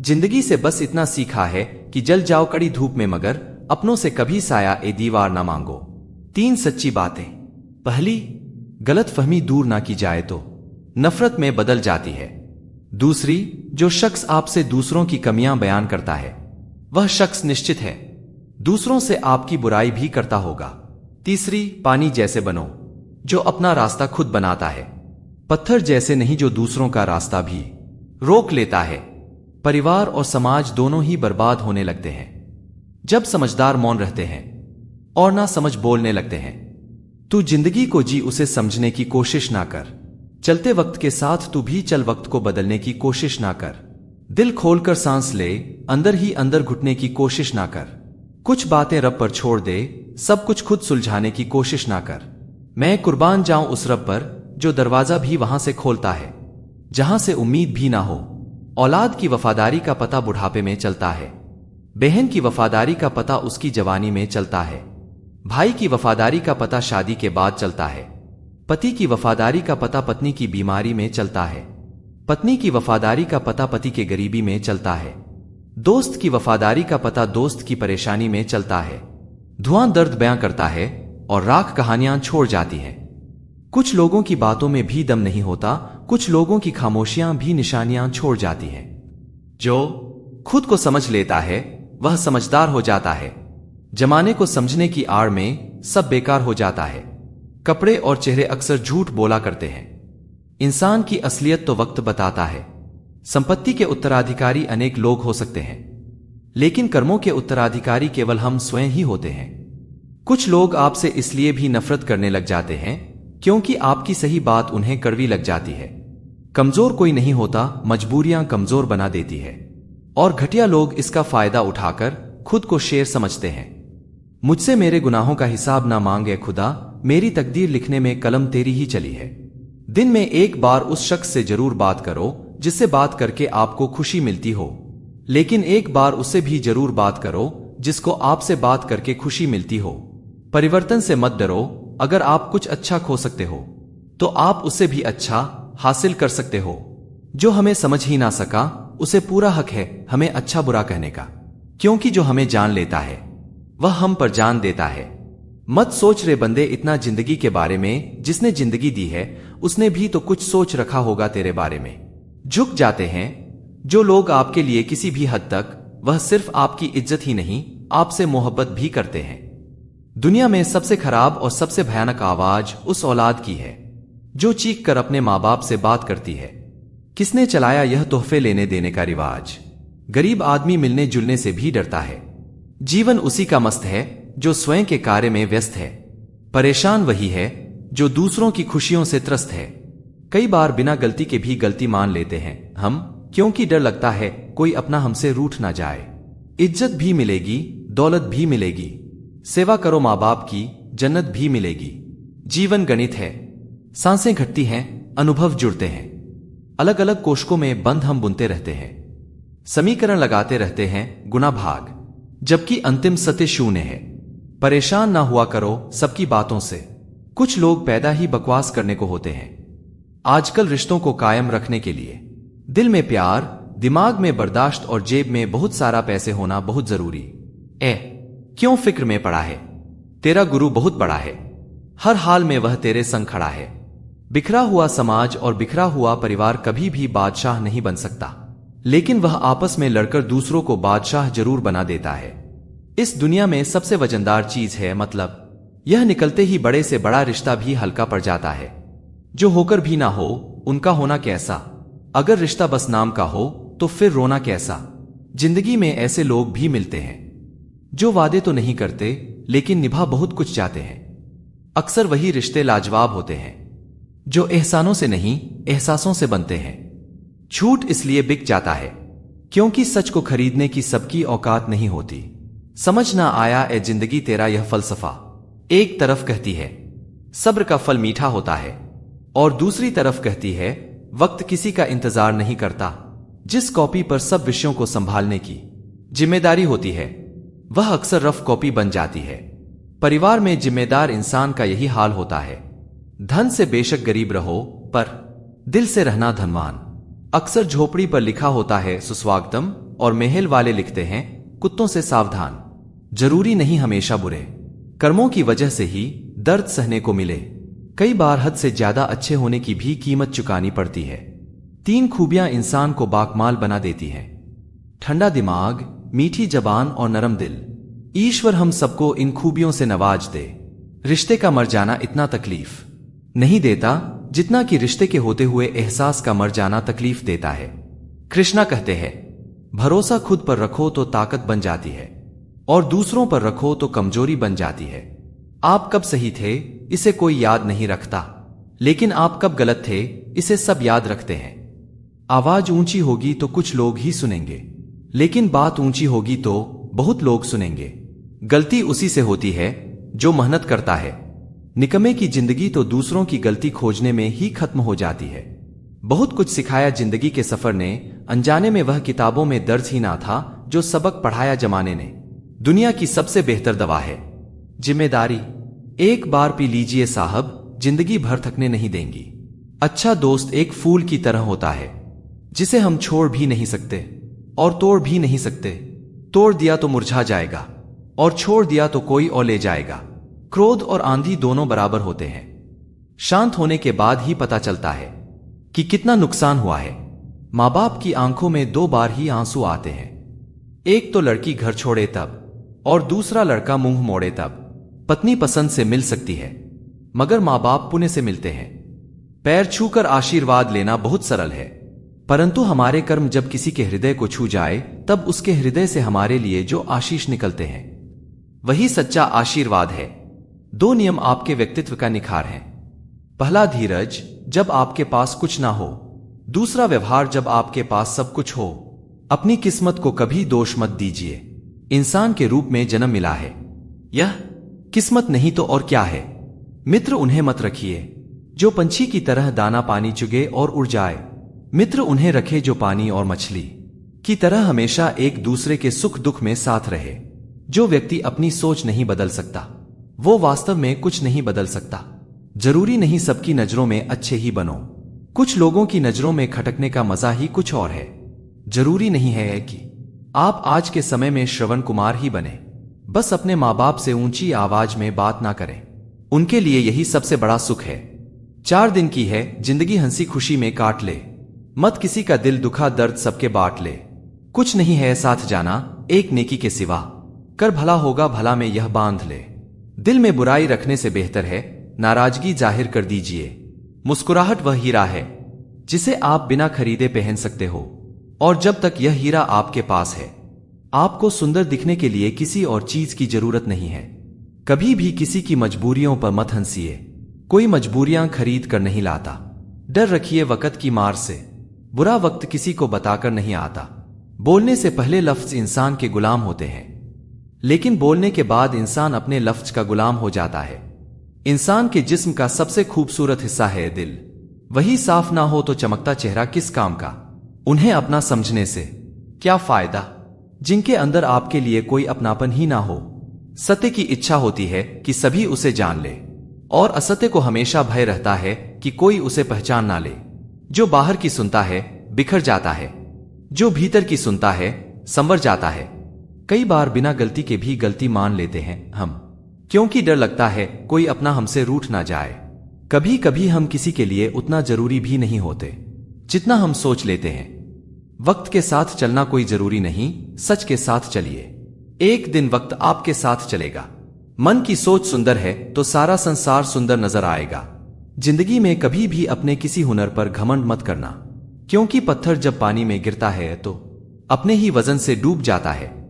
जिंदगी से बस इतना सीखा है कि जल जाओ कड़ी धूप में, मगर अपनों से कभी साया ए दीवार ना मांगो। 3 सच्ची बातें। पहली, गलत फहमी दूर ना की जाए तो नफरत में बदल जाती है। दूसरी, जो शख्स आपसे दूसरों की कमियां बयान करता है वह शख्स निश्चित है दूसरों से आपकी बुराई भी करता होगा। तीसरी, पानी जैसे बनो जो अपना रास्ता खुद बनाता है, पत्थर जैसे नहीं जो दूसरों का रास्ता भी रोक लेता है। परिवार और समाज दोनों ही बर्बाद होने लगते हैं जब समझदार मौन रहते हैं और ना समझ बोलने लगते हैं। तू जिंदगी को जी, उसे समझने की कोशिश ना कर। चलते वक्त के साथ तू भी चल, वक्त को बदलने की कोशिश ना कर। दिल खोलकर सांस ले, अंदर ही अंदर घुटने की कोशिश ना कर। कुछ बातें रब पर छोड़ दे, सब कुछ खुद सुलझाने की कोशिश ना कर। मैं कुर्बान जाऊं उस रब पर जो दरवाजा भी वहां से खोलता है जहां से उम्मीद भी ना हो। औलाद की वफादारी का पता बुढ़ापे में चलता है, बहन की वफादारी का पता उसकी जवानी में चलता है, भाई की वफादारी का पता शादी के बाद चलता है, पति की वफादारी का पता पत्नी की बीमारी में चलता है, पत्नी की वफादारी का पता पति के गरीबी में चलता है, दोस्त की वफादारी का पता दोस्त की परेशानी में चलता है। धुआं दर्द बयां करता है और राख कहानियां छोड़ जाती है। कुछ लोगों की बातों में भी दम नहीं होता, कुछ लोगों की खामोशियां भी निशानियां छोड़ जाती हैं। जो खुद को समझ लेता है वह समझदार हो जाता है। जमाने को समझने की आड़ में सब बेकार हो जाता है। कपड़े और चेहरे अक्सर झूठ बोला करते हैं। इंसान की असलियत तो वक्त बताता है। संपत्ति के उत्तराधिकारी अनेक लोग हो सकते हैं, लेकिन कर्मों के उत्तराधिकारी केवल हम स्वयं ही होते हैं। कुछ लोग आपसे इसलिए भी नफरत करने लग जाते हैं क्योंकि आपकी सही बात उन्हें कड़वी लग जाती है। कमजोर कोई नहीं होता, मजबूरियां कमजोर बना देती है, और घटिया लोग इसका फायदा उठाकर खुद को शेर समझते हैं। मुझसे मेरे गुनाहों का हिसाब ना मांगे खुदा, मेरी तकदीर लिखने में कलम तेरी ही चली है। दिन में एक बार उस शख्स से जरूर बात करो जिससे बात करके आपको खुशी मिलती हो, लेकिन एक बार उससे भी जरूर बात करो जिसको आपसे बात करके खुशी मिलती हो। परिवर्तन से मत डरो, अगर आप कुछ अच्छा खो सकते हो तो आप उससे भी अच्छा हासिल कर सकते हो। जो हमें समझ ही ना सका उसे पूरा हक है हमें अच्छा बुरा कहने का, क्योंकि जो हमें जान लेता है वह हम पर जान देता है। मत सोच रे बंदे इतना जिंदगी के बारे में, जिसने जिंदगी दी है उसने भी तो कुछ सोच रखा होगा तेरे बारे में। झुक जाते हैं जो लोग आपके लिए किसी भी हद तक, वह सिर्फ आपकी इज्जत ही नहीं आपसे मोहब्बत भी करते हैं। दुनिया में सबसे खराब और सबसे भयानक आवाज उस औलाद की है जो चीख कर अपने माँ बाप से बात करती है। किसने चलाया यह तोहफे लेने देने का रिवाज? गरीब आदमी मिलने जुलने से भी डरता है। जीवन उसी का मस्त है जो स्वयं के कार्य में व्यस्त है। परेशान वही है जो दूसरों की खुशियों से त्रस्त है। कई बार बिना गलती के भी गलती मान लेते हैं हम, क्योंकि डर लगता है कोई अपना हमसे रूठ ना जाए। इज्जत भी मिलेगी, दौलत भी मिलेगी, सेवा करो माँ बाप की, जन्नत भी मिलेगी। जीवन गणित है, सांसें घटती हैं, अनुभव जुड़ते हैं। अलग अलग कोष्कों में बंद हम बुनते रहते हैं, समीकरण लगाते रहते हैं गुना भाग, जबकि अंतिम सत्य शून्य है। परेशान ना हुआ करो सबकी बातों से, कुछ लोग पैदा ही बकवास करने को होते हैं। आजकल रिश्तों को कायम रखने के लिए दिल में प्यार, दिमाग में बर्दाश्त और जेब में बहुत सारा पैसे होना बहुत जरूरी। क्यों फिक्र में पड़ा है? तेरा गुरु बहुत बड़ा है, हर हाल में वह तेरे संग खड़ा है। बिखरा हुआ समाज और बिखरा हुआ परिवार कभी भी बादशाह नहीं बन सकता, लेकिन वह आपस में लड़कर दूसरों को बादशाह जरूर बना देता है। इस दुनिया में सबसे वजनदार चीज है मतलब। यह निकलते ही बड़े से बड़ा रिश्ता भी हल्का पड़ जाता है। जो होकर भी ना हो उनका होना कैसा? अगर रिश्ता बस नाम का हो तो फिर रोना कैसा? जिंदगी में ऐसे लोग भी मिलते हैं जो वादे तो नहीं करते लेकिन निभा बहुत कुछ चाहते हैं। अक्सर वही रिश्ते लाजवाब होते हैं जो एहसानों से नहीं एहसासों से बनते हैं। झूठ इसलिए बिक जाता है क्योंकि सच को खरीदने की सबकी औकात नहीं होती। समझ ना आया ए जिंदगी तेरा यह फलसफा? एक तरफ कहती है सब्र का फल मीठा होता है, और दूसरी तरफ कहती है वक्त किसी का इंतजार नहीं करता। जिस कॉपी पर सब विषयों को संभालने की जिम्मेदारी होती है वह अक्सर रफ कॉपी बन जाती है। परिवार में जिम्मेदार इंसान का यही हाल होता है। धन से बेशक गरीब रहो पर दिल से रहना धनवान। अक्सर झोपड़ी पर लिखा होता है सुस्वागतम, और महल वाले लिखते हैं कुत्तों से सावधान। जरूरी नहीं हमेशा बुरे कर्मों की वजह से ही दर्द सहने को मिले, कई बार हद से ज्यादा अच्छे होने की भी कीमत चुकानी पड़ती है। 3 खूबियां इंसान को बाकमाल बना देती हैं: ठंडा दिमाग, मीठी जबान और नरम दिल। ईश्वर हम सबको इन खूबियों से नवाज दे। रिश्ते का मर जाना इतना तकलीफ नहीं देता जितना कि रिश्ते के होते हुए एहसास का मर जाना तकलीफ देता है। कृष्णा कहते हैं, भरोसा खुद पर रखो तो ताकत बन जाती है, और दूसरों पर रखो तो कमजोरी बन जाती है। आप कब सही थे इसे कोई याद नहीं रखता, लेकिन आप कब गलत थे इसे सब याद रखते हैं। आवाज ऊंची होगी तो कुछ लोग ही सुनेंगे, लेकिन बात ऊंची होगी तो बहुत लोग सुनेंगे। गलती उसी से होती है जो मेहनत करता है। निकम्मे की जिंदगी तो दूसरों की गलती खोजने में ही खत्म हो जाती है। बहुत कुछ सिखाया जिंदगी के सफर ने, अनजाने में वह किताबों में दर्ज ही ना था जो सबक पढ़ाया जमाने ने। दुनिया की सबसे बेहतर दवा है जिम्मेदारी। एक बार पी लीजिए साहब, जिंदगी भर थकने नहीं देंगी। अच्छा दोस्त एक फूल की तरह होता है जिसे हम छोड़ भी नहीं सकते और तोड़ भी नहीं सकते। तोड़ दिया तो मुरझा जाएगा और छोड़ दिया तो कोई और ले जाएगा। क्रोध और आंधी दोनों बराबर होते हैं। शांत होने के बाद ही पता चलता है कि कितना नुकसान हुआ है। माँ बाप की आंखों में 2 बार ही आंसू आते हैं, एक तो लड़की घर छोड़े तब और दूसरा लड़का मुंह मोड़े तब। पत्नी पसंद से मिल सकती है मगर माँ बाप पुण्य से मिलते हैं। पैर छूकर आशीर्वाद लेना बहुत सरल है, परंतु हमारे कर्म जब किसी के हृदय को छू जाए तब उसके हृदय से हमारे लिए जो आशीष निकलते हैं वही सच्चा आशीर्वाद है। 2 नियम आपके व्यक्तित्व का निखार हैं। पहला धीरज, जब आपके पास कुछ ना हो। दूसरा व्यवहार, जब आपके पास सब कुछ हो। अपनी किस्मत को कभी दोष मत दीजिए। इंसान के रूप में जन्म मिला है, यह किस्मत नहीं तो और क्या है। मित्र उन्हें मत रखिए जो पंछी की तरह दाना पानी चुगे और उड़ जाए। मित्र उन्हें रखे जो पानी और मछली की तरह हमेशा एक दूसरे के सुख दुख में साथ रहे। जो व्यक्ति अपनी सोच नहीं बदल सकता वो वास्तव में कुछ नहीं बदल सकता। जरूरी नहीं सबकी नजरों में अच्छे ही बनो, कुछ लोगों की नजरों में खटकने का मजा ही कुछ और है। जरूरी नहीं है कि आप आज के समय में श्रवण कुमार ही बने। बस अपने माँ बाप से ऊंची आवाज में बात ना करें, उनके लिए यही सबसे बड़ा सुख है। 4 दिन की है जिंदगी, हंसी खुशी में काट ले। मत किसी का दिल दुखा, दर्द सबके बांट ले। कुछ नहीं है साथ जाना एक नेकी के सिवा, कर भला होगा भला में यह बांध ले। दिल में बुराई रखने से बेहतर है नाराजगी जाहिर कर दीजिए। मुस्कुराहट वह हीरा है जिसे आप बिना खरीदे पहन सकते हो, और जब तक यह हीरा आपके पास है आपको सुंदर दिखने के लिए किसी और चीज की जरूरत नहीं है। कभी भी किसी की मजबूरियों पर मत हंसिए, कोई मजबूरियां खरीद कर नहीं लाता। डर रखिए वक्त की मार से, बुरा वक्त किसी को बताकर नहीं आता। बोलने से पहले लफ्ज इंसान के गुलाम होते हैं, लेकिन बोलने के बाद इंसान अपने लफ्ज का गुलाम हो जाता है। इंसान के जिस्म का सबसे खूबसूरत हिस्सा है दिल, वही साफ ना हो तो चमकता चेहरा किस काम का। उन्हें अपना समझने से क्या फायदा जिनके अंदर आपके लिए कोई अपनापन ही ना हो। सत्य की इच्छा होती है कि सभी उसे जान ले, और असत्य को हमेशा भय रहता है कि कोई उसे पहचान ना ले। जो बाहर की सुनता है बिखर जाता है, जो भीतर की सुनता है संवर जाता है। कई बार बिना गलती के भी गलती मान लेते हैं हम, क्योंकि डर लगता है कोई अपना हमसे रूठ ना जाए। कभी कभी हम किसी के लिए उतना जरूरी भी नहीं होते जितना हम सोच लेते हैं। वक्त के साथ चलना कोई जरूरी नहीं, सच के साथ चलिए। एक दिन वक्त आपके साथ चलेगा। मन की सोच सुंदर है तो सारा संसार सुंदर नजर आएगा। जिंदगी में कभी भी अपने किसी हुनर पर घमंड मत करना, क्योंकि पत्थर जब पानी में गिरता है तो अपने ही वजन से डूब जाता है।